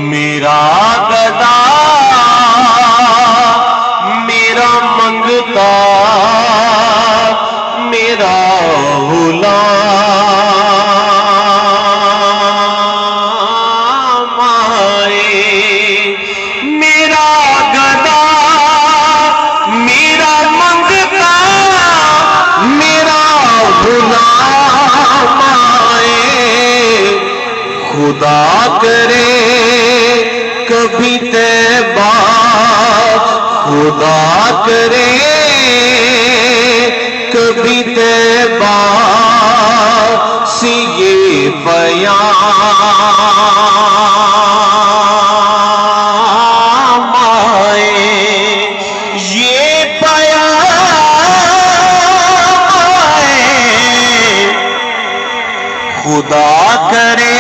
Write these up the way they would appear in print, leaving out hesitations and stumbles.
میرا گدا میرا منگتا میرا غلام آئے میرا گدا میرا منگتا میرا غلام خدا کرے کبھی طیبہ خدا کرے کبھی طیبہ سی یہ پیام آئے یہ پیام آئے خدا کرے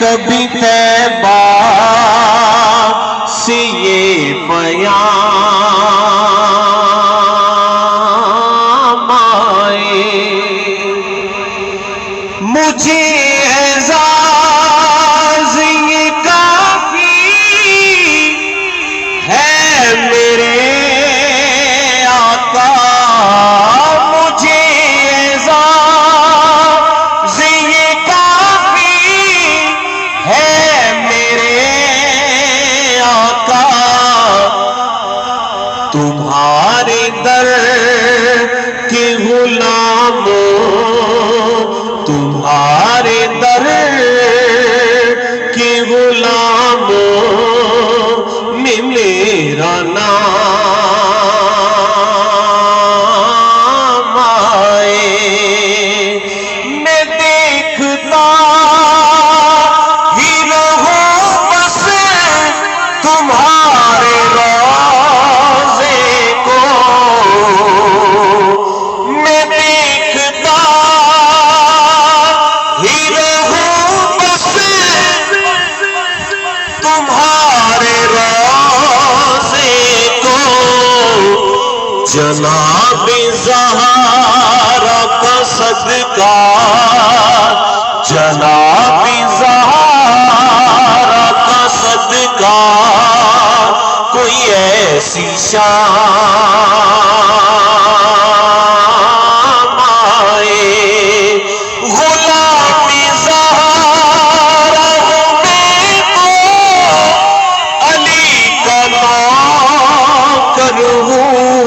کبھی طیبہ سے یہ پیام آئے مجھے اعزاز یہ کافی ہے میرے آقا مجھے اعزاز یہ کافی ہے میرے آقا تمہارے در کے غلاموں تمہارے در کے غلاموں میں میرا نام آئے میں دیکھتا ہی رہوں بس تمہارے روضے کو میں دیکھتا ہی رہوں بس تمہارے روضے کو جناب زہرا کا صدقہ جناب زہرا کا صدقہ کوئی ایسی شام آئے غلام زہرا میں تو علی کا نوکر ہوں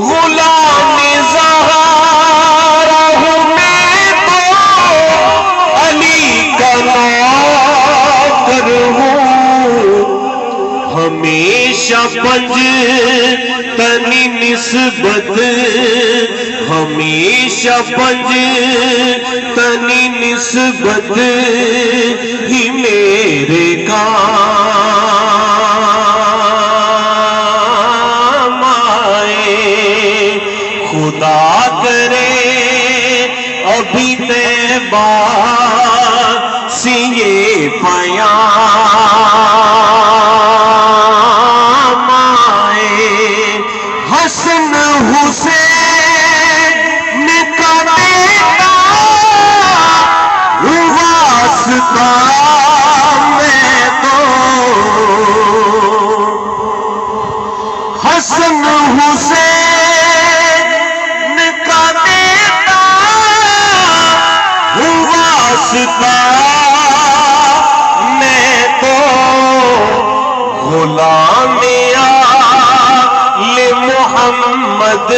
غلام زہرا میں تو علی کا نوکر ہوں ہمیشہ پنج تنی نسبت ہمیشہ پنج تنی نسبت ہی میرے کام آئے خدا کرے ابھی طیبہ سے یہ پیام آئے حسن حسین کا بیٹا واسطہ میں تو حسن حسین کا بیٹا واسطہ میں تو غلام آل محمد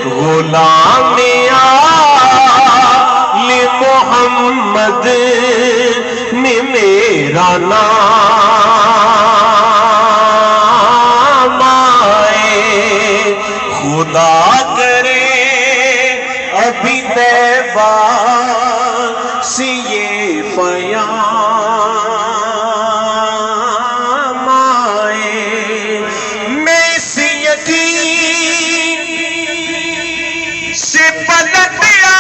غلام آل محمد میں میرا نام آئے خدا کرے ابھی طیبہ سے یہ پیام آئے میں اس یقین سے پلٹ آیا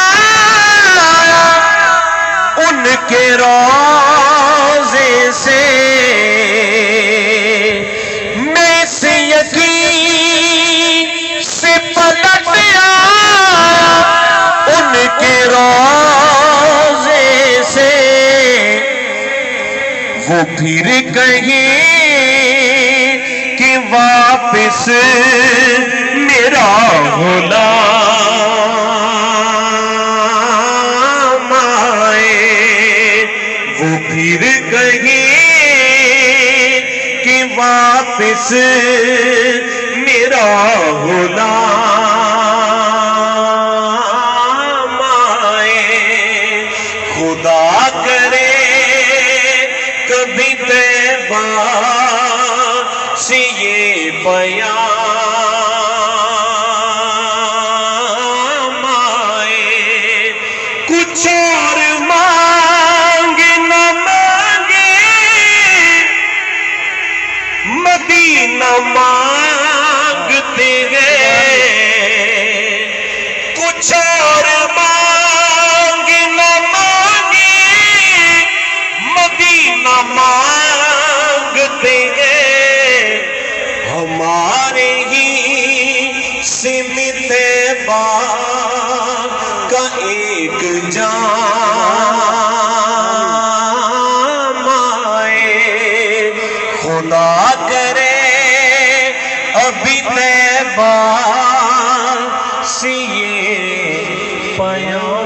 ان کے روضے سے میں اس یقین سے پلٹ آیا وہ پھر کہیں کہ واپس میرا غلام آئے، وہ پھر کہیں کہ واپس میرا غلام آئے۔ خدا کرے کبھی طیبہ سے یہ پیام آئے، کچھ اور مانگ نہ مانگے، مدینہ مانگتے ہیں، کچھ اور مانگ نہ مانگے، مدینہ مانگتے ہیں، ہمارے ہی سمت طیبہ کا ایک جام آئے۔ خدا کرے ابھی طیبہ سے یہ پیام